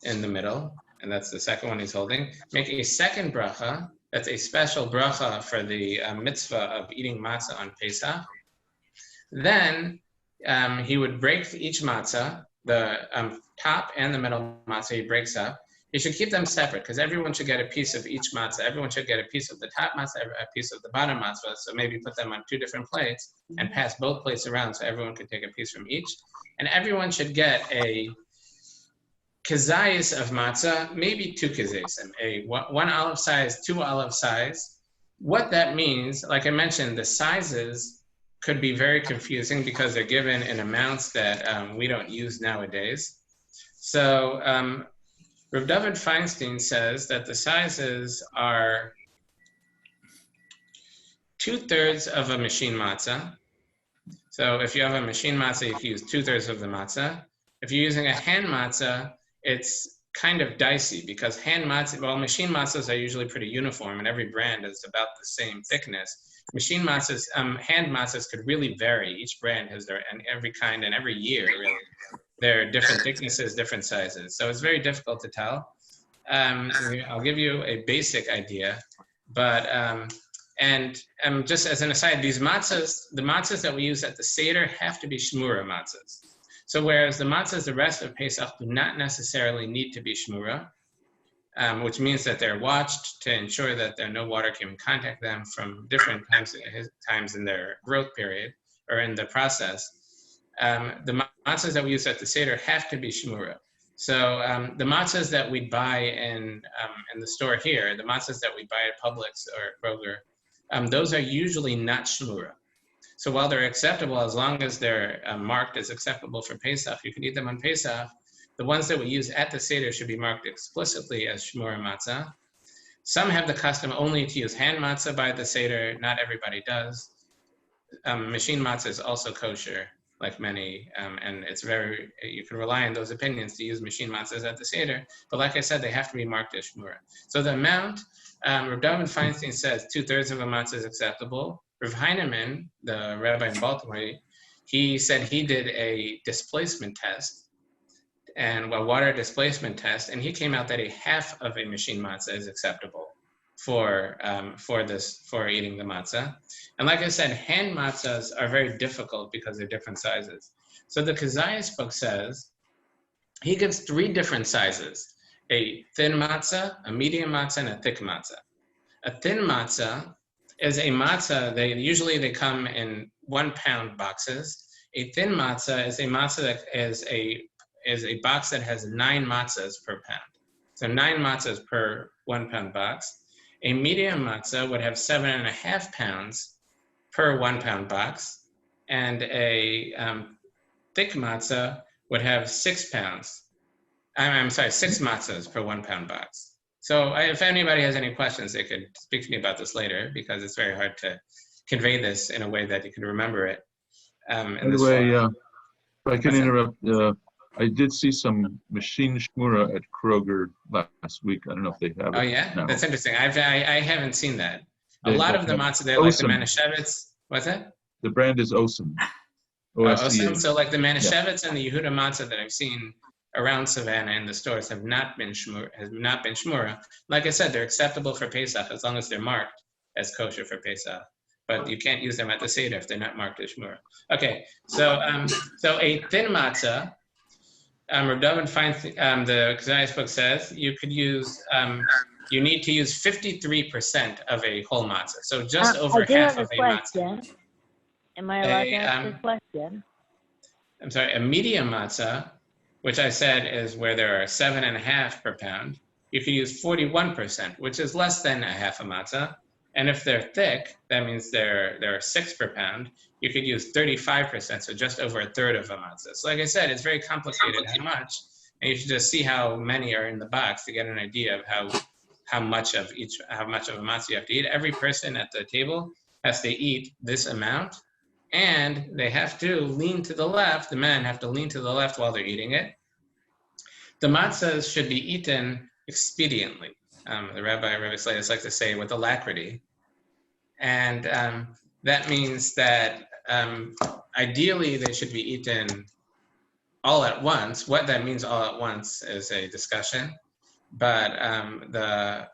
in the middle, and that's the second one he's holding. Make a second bracha. That's a special bracha for the mitzvah of eating matzah on Pesach. Then he would break each matzah, the top and the middle matzah he breaks up. He should keep them separate because everyone should get a piece of each matzah. Everyone should get a piece of the top matzah, a piece of the bottom matzah. So maybe put them on two different plates and pass both plates around so everyone could take a piece from each. And everyone should get a kazayis of matzah, maybe two kazayisim, one olive size, two olive size. What that means, like I mentioned, the sizes could be very confusing because they're given in amounts that we don't use nowadays. So Rav David Feinstein says that the sizes are 2/3 of a machine matzah. So if you have a machine matzah, you can use 2/3 of the matzah. If you're using a hand matzah, it's kind of dicey because hand matzah, well, machine matzahs are usually pretty uniform and every brand is about the same thickness. Machine matzahs, hand matzahs could really vary. Each brand has their, and every kind and every year, really. There are different thicknesses, different sizes. So it's very difficult to tell. I'll give you a basic idea, but, and just as an aside, these matzahs, the matzahs that we use at the Seder have to be shmura matzahs. So whereas the matzahs the rest of Pesach do not necessarily need to be shmura, which means that they're watched to ensure that no water can contact them from different times in their growth period or in the process. The matzahs that we use at the Seder have to be shmura. So the matzahs that we buy in the store here, the matzahs that we buy at Publix or Kroger, those are usually not shmura. So while they're acceptable, as long as they're marked as acceptable for Pesach, you can eat them on Pesach. The ones that we use at the Seder should be marked explicitly as shmura matzah. Some have the custom only to use hand matzah by the Seder. Not everybody does. Machine matzah is also kosher, like many, and it's very, you can rely on those opinions to use machine matzahs at the Seder. But like I said, they have to be marked as shmura. So the amount, Rav David Feinstein says 2/3 of a matzah is acceptable. Rav Heinemann, the rabbi in Baltimore, he said he did a displacement test, and a water displacement test, and he came out that a half of a machine matzah is acceptable for eating the matzah. And like I said, hand matzahs are very difficult because they're different sizes. So the Kazayas book says, he gives 3 different sizes: a thin matzah, a medium matzah, and a thick matzah. A thin matzah is a matzah, they come in 1 pound boxes. A thin matzah is a matzah that is a box that has 9 matzahs per pound. So 9 matzahs per 1 pound box. A medium matzah would have 7.5 pounds per 1 pound box. And a thick matzah would have 6 pounds. 6 matzahs per 1 pound box. So if anybody has any questions, they could speak to me about this later because it's very hard to convey this in a way that you can remember it. Anyway, if I can interrupt, I did see some machine shmura at Kroger last week. I don't know if they have it. Oh yeah, now. That's interesting. I haven't seen that. A lot of the matzah there, like the Manischewitz. What's that? The brand is Osam. Osam. So like the Manischewitz and the Yehuda matzah that I've seen around Savannah in the stores have not been shmura. Like I said, they're acceptable for Pesach as long as they're marked as kosher for Pesach. But you can't use them at the Seder if they're not marked as shmura. Okay, so a thin matzah, Rav David Feinstein, the Kazayas book says you could use, you need to use 53% of a whole matzah. So just over half of a matzah. Am I allowed to ask a question? I'm sorry, a medium matzah, which I said is where there are 7.5 per pound, you could use 41%, which is less than a half a matzah. And if they're thick, that means there are 6 per pound, you could use 35%, so just over 1/3 of a matzah. So like I said, it's very complicated how much, and you should just see how many are in the box to get an idea of how much of a matzah you have to eat. Every person at the table has to eat this amount, and they have to lean to the left. The men have to lean to the left while they're eating it. The matzahs should be eaten expediently. The Rabbi List likes to say with alacrity. And that means that ideally they should be eaten all at once. What that means all at once is a discussion. But the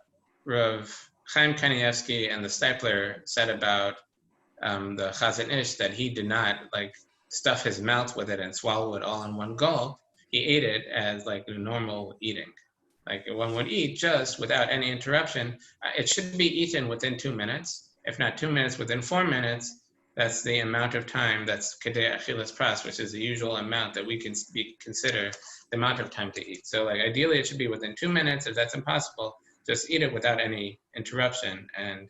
Rav Chaim Kanievsky and the Stipler said about the Chazon Ish that he did not like stuff his mouth with it and swallow it all in one gulp. He ate it as like normal eating. Like one would eat just without any interruption. It should be eaten within 2 minutes. If not 2 minutes, within 4 minutes. That's the amount of time that's Kedei Achilas Pras, which is the usual amount that we can consider the amount of time to eat. So like ideally it should be within 2 minutes. If that's impossible, just eat it without any interruption. And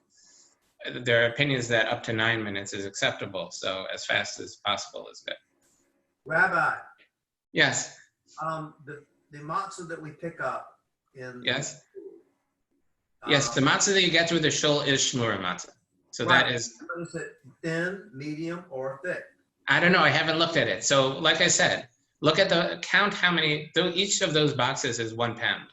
there are opinions that up to 9 minutes is acceptable. So as fast as possible is good. Rabbi. Yes. The matzah that we pick up in. Yes. Yes, the matzah that you get through the shul is shmura matzah. So right. that is. Is it thin, medium, or thick? I don't know. I haven't looked at it. So like I said, look at count how many, each of those boxes is 1 pound.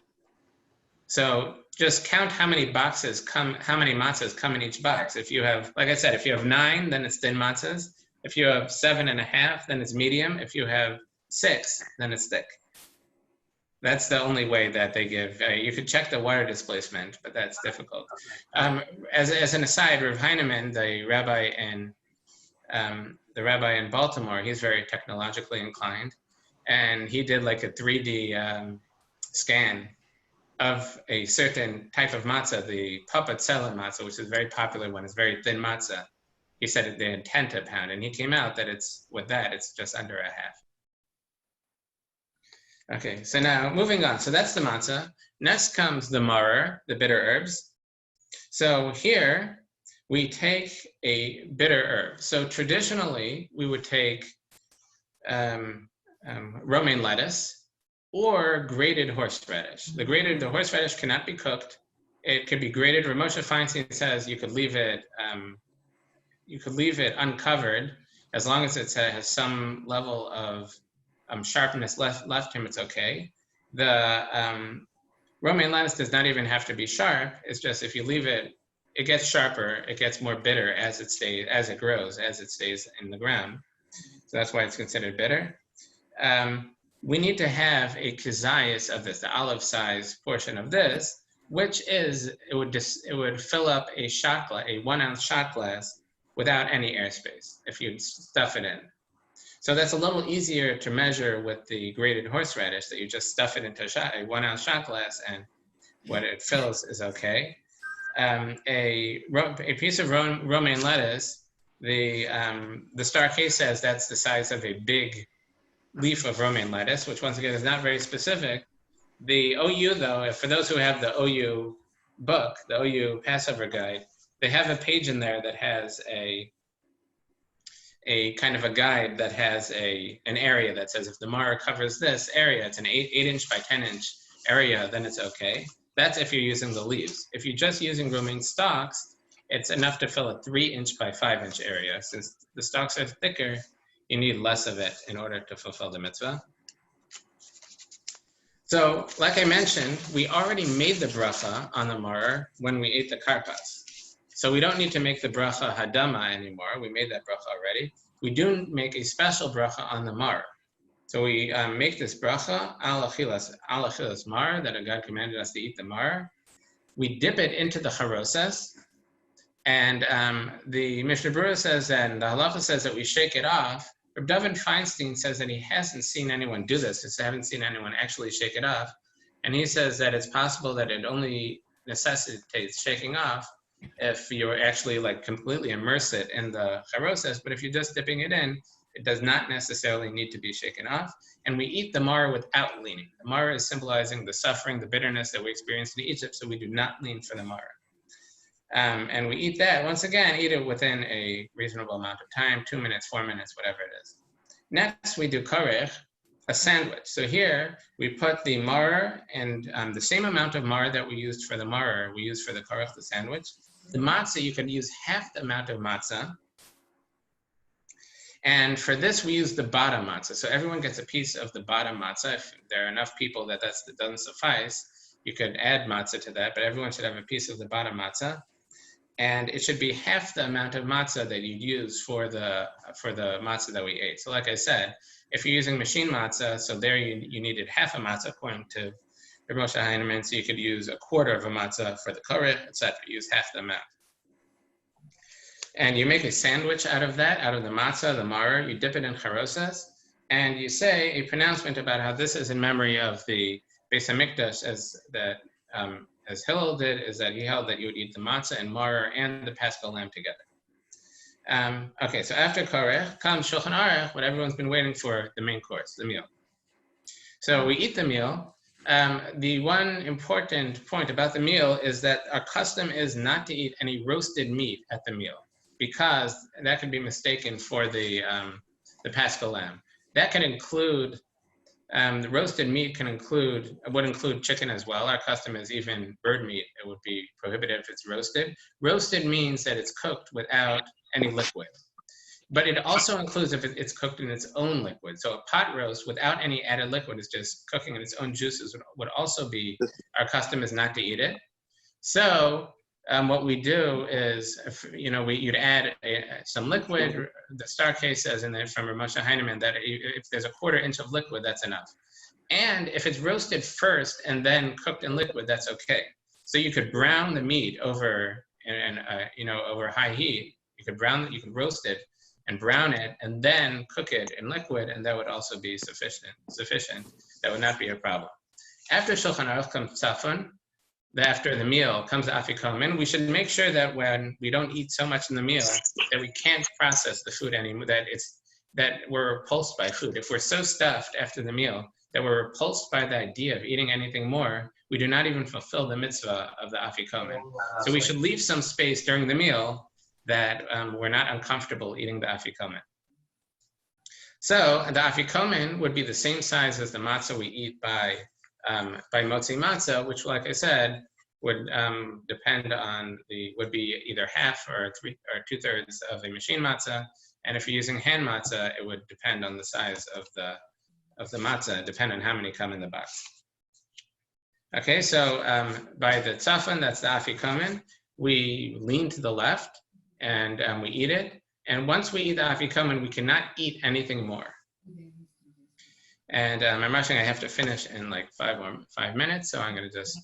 So just count how many boxes how many matzahs come in each box. If you have, like I said, if you have 9, then it's thin matzahs. If you have 7.5, then it's medium. If you have 6, then it's thick. That's the only way that they give. You could check the water displacement, but that's difficult. As an aside, Rav Heinemann, the rabbi in Baltimore, he's very technologically inclined, and he did like a 3D scan of a certain type of matzah, the papatzela matzah, which is very popular one. It's very thin matzah. He said they had 10 to a pound, and he came out that it's just under a half. Okay, so now moving on. So that's the matzah. Next comes the maror, the bitter herbs. So here we take a bitter herb. So traditionally we would take romaine lettuce or grated horseradish. The horseradish cannot be cooked. It could be grated. Rav Moshe Feinstein says you could leave it uncovered as long as it has some level of sharpness left him, it's okay. The romaine lettuce does not even have to be sharp. It's just if you leave it, it gets sharper, it gets more bitter as it grows, as it stays in the ground. So that's why it's considered bitter. We need to have a kizayis of this, the olive size portion of this, which is, it would fill up a 1 ounce shot glass without any airspace if you stuff it in. So that's a little easier to measure with the grated horseradish, that you just stuff it into a 1 ounce shot glass and what it fills is okay. A piece of romaine lettuce, the Star Case says that's the size of a big leaf of romaine lettuce, which once again is not very specific. The OU though, for those who have the OU book, the OU Passover guide, they have a page in there that has a kind of a guide that has an area that says if the maror covers this area, it's an 8-inch by 10-inch area, then it's okay. That's if you're using the leaves. If you're just using romaine stalks, it's enough to fill a 3-inch by 5-inch area. Since the stalks are thicker, you need less of it in order to fulfill the mitzvah. So, like I mentioned, we already made the bracha on the maror when we ate the karpas. So we don't need to make the bracha hadama anymore. We made that bracha already. We do make a special bracha on the maror. So we make this bracha al achilas maror, that God commanded us to eat the maror. We dip it into the charosas, and the Mishnah Berurah says, and the halacha says that we shake it off. Reb David Feinstein says that he hasn't seen anyone do this. He hasn't seen anyone actually shake it off, and he says that it's possible that it only necessitates shaking off if you actually like completely immerse it in the charosas, but if you're just dipping it in, it does not necessarily need to be shaken off. And we eat the maror without leaning. The maror is symbolizing the suffering, the bitterness that we experienced in Egypt, so we do not lean for the maror. And we eat that, once again, eat it within a reasonable amount of time, 2 minutes, 4 minutes, whatever it is. Next, we do korech, a sandwich. So here, we put the maror and the same amount of maror that we used for the maror, we use for the korech, the sandwich. The matzah, you could use half the amount of matzah. And for this, we use the bottom matzah. So everyone gets a piece of the bottom matzah. If there are enough people that doesn't suffice, you could add matzah to that, but everyone should have a piece of the bottom matzah. and it should be half the amount of matzah that you'd use for the matzah that we ate. So like I said, if you're using machine matzah, so there you needed half a matzah according to Rabbi Moshe Heinemann, so you could use a quarter of a matzah for the korech, etc. Use half the amount. And you make a sandwich out of that, out of the matzah, the maror, you dip it in charosas, and you say a pronouncement about how this is in memory of the Beis HaMikdash, as Hillel did, is that he held that you would eat the matzah and maror and the paschal lamb together. Okay, so after korech comes Shulchan Aruch, what everyone's been waiting for, the main course, the meal. So we eat the meal. The one important point about the meal is that our custom is not to eat any roasted meat at the meal, because that could be mistaken for the paschal lamb. That can include, the roasted meat would include chicken as well. Our custom is even bird meat. It would be prohibited if it's roasted. Roasted means that it's cooked without any liquid. But it also includes if it's cooked in its own liquid. So a pot roast without any added liquid is just cooking in its own juices would also be, our custom is not to eat it. So what we do is, you'd add some liquid. The Star Case says from Rabbi Moshe Heinemann that if there's a quarter inch of liquid, that's enough. And if it's roasted first and then cooked in liquid, that's okay. So you could brown the meat over high heat. You could roast it and brown it and then cook it in liquid, and that would also be sufficient. That would not be a problem. After Shulchan Aruch comes Tzafon. After the meal comes the afikomen. We should make sure that when we don't eat so much in the meal that we can't process the food anymore, that we're repulsed by food. If we're so stuffed after the meal that we're repulsed by the idea of eating anything more, we do not even fulfill the mitzvah of the afikomen. So we should leave some space during the meal that we're not uncomfortable eating the afikomen. So the afikomen would be the same size as the matzah we eat by motzi matzah, which, like I said, would depend on would be either half or 2/3 of a machine matzah, and if you're using hand matzah, it would depend on the size of the matzah, depend on how many come in the box. Okay, so by the tzafon, that's the afikomen, we lean to the left and we eat it, and once we eat the afikomen, we cannot eat anything more. And I'm rushing. I have to finish in like 5 minutes, so I'm going to just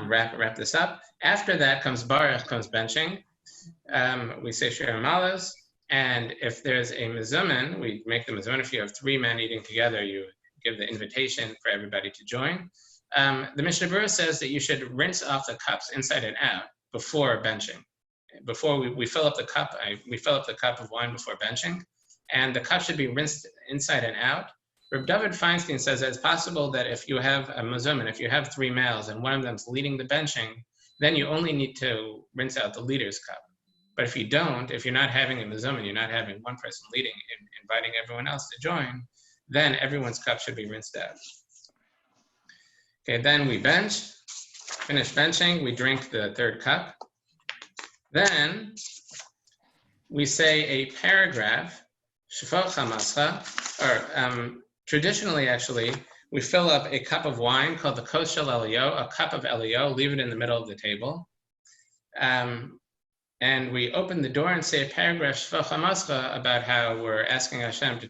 wrap this up. After that comes baruch, comes benching. We say shir malos, and if there's a mezumen, we make the mezumen. If you have 3 men eating together, you give the invitation for everybody to join. The Mishnah Berurah says that you should rinse off the cups inside and out before benching. Before we fill up the cup, we fill up the cup of wine before benching, and the cup should be rinsed inside and out. Reb David Feinstein says that it's possible that if you have a mezumen, if you have 3 males and one of them's leading the benching, then you only need to rinse out the leader's cup. But if you don't, if you're not having a mezumen, you're not having one person leading and inviting everyone else to join, then everyone's cup should be rinsed out. Okay, then we bench, finish benching, we drink the 3rd cup. Then we say a paragraph, shefach hamascha, or traditionally, actually, we fill up a cup of wine called the kos shel Elio, a cup of Elio, leave it in the middle of the table. And we open the door and say a paragraph, shefach hamascha, about how we're asking Hashem to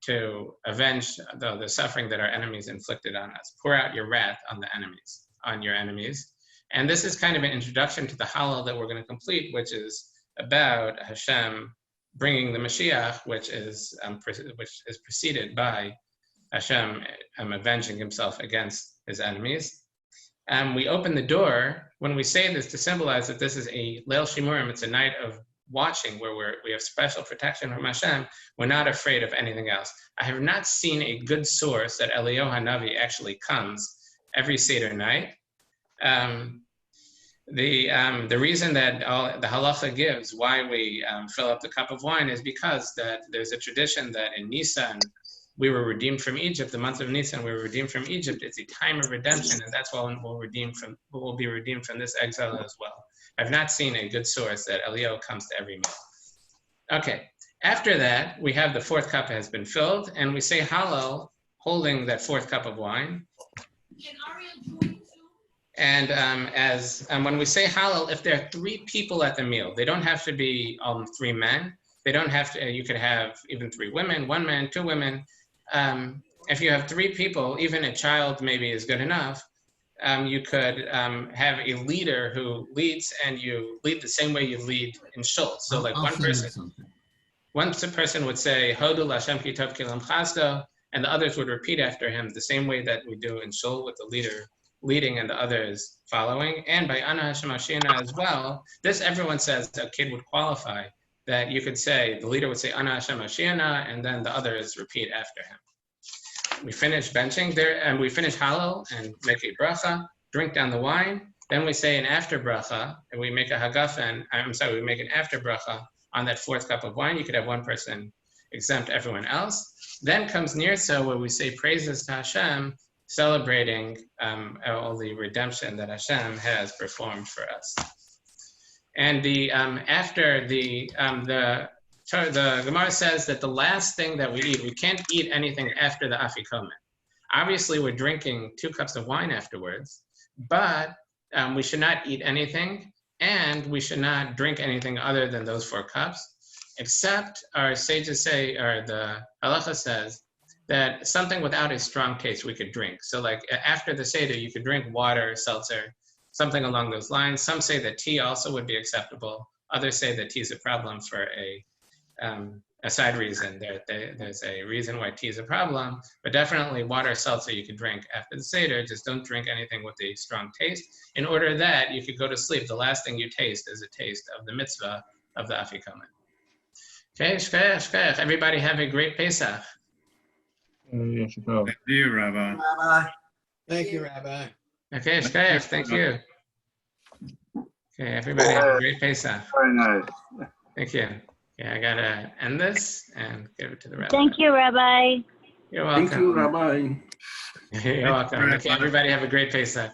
to avenge the suffering that our enemies inflicted on us. Pour out your wrath on your enemies. And this is kind of an introduction to the Hallel that we're going to complete, which is about Hashem bringing the Mashiach, which is preceded by Hashem avenging himself against his enemies. We open the door when we say this to symbolize that this is a Leil Shimurim. It's a night of watching where we have special protection from Hashem. We're not afraid of anything else. I have not seen a good source that Eliyahu Hanavi actually comes every Seder night. The reason that the halacha gives why we fill up the cup of wine is because that there's a tradition that in Nisan we were redeemed from Egypt. The month of Nisan we were redeemed from Egypt. It's a time of redemption, and that's why we'll be redeemed from this exile as well. I've not seen a good source that Eliyahu comes to every meal. Okay, after that we have the 4th cup has been filled, and we say Hallel holding that 4th cup of wine. And when we say Hallel, if there are 3 people at the meal, they don't have to be 3 men. They don't have to. You could have even 3 women, 1 man, 2 women. If you have 3 people, even a child maybe is good enough. You could have a leader who leads, and you lead the same way you lead in shul. So like one person would say Hodu Lashem Ki Tov Ki Lam Chasdo, and the others would repeat after him the same way that we do in shul, with the leader leading and the others following. And by Ana Hashem Ashina as well, this everyone says a kid would qualify, that you could say, the leader would say Ana Hashem Ashina, and then the others repeat after him. We finish benching there, and we finish Hallel and make a bracha, drink down the wine. Then we say an after bracha, and we make a hagafen. We make an after bracha on that 4th cup of wine. You could have 1 person exempt everyone else. Then comes Nirsa, where we say praises to Hashem, celebrating all the redemption that Hashem has performed for us. And after the Gemara says that the last thing that we eat, we can't eat anything after the afikomen. Obviously, we're drinking 2 cups of wine afterwards, but we should not eat anything, and we should not drink anything other than those 4 cups, except our sages say, or the halacha says, that something without a strong taste we could drink. So like after the Seder, you could drink water, seltzer, something along those lines. Some say that tea also would be acceptable. Others say that tea is a problem for a side reason. There's a reason why tea is a problem, but definitely water, seltzer you could drink after the Seder. Just don't drink anything with a strong taste, in order that you could go to sleep. The last thing you taste is a taste of the mitzvah of the afikomen. Okay, shkayach. Everybody have a great Pesach. Thank you, Rabbi. Thank you, Rabbi. Okay, shkayach, thank you. Okay, everybody have a great Pesach. Very nice. Thank you. Okay, I gotta end this and give it to the rabbi. Thank you, Rabbi. You're welcome. Thank you, Rabbi. You're welcome. Okay, everybody have a great Pesach.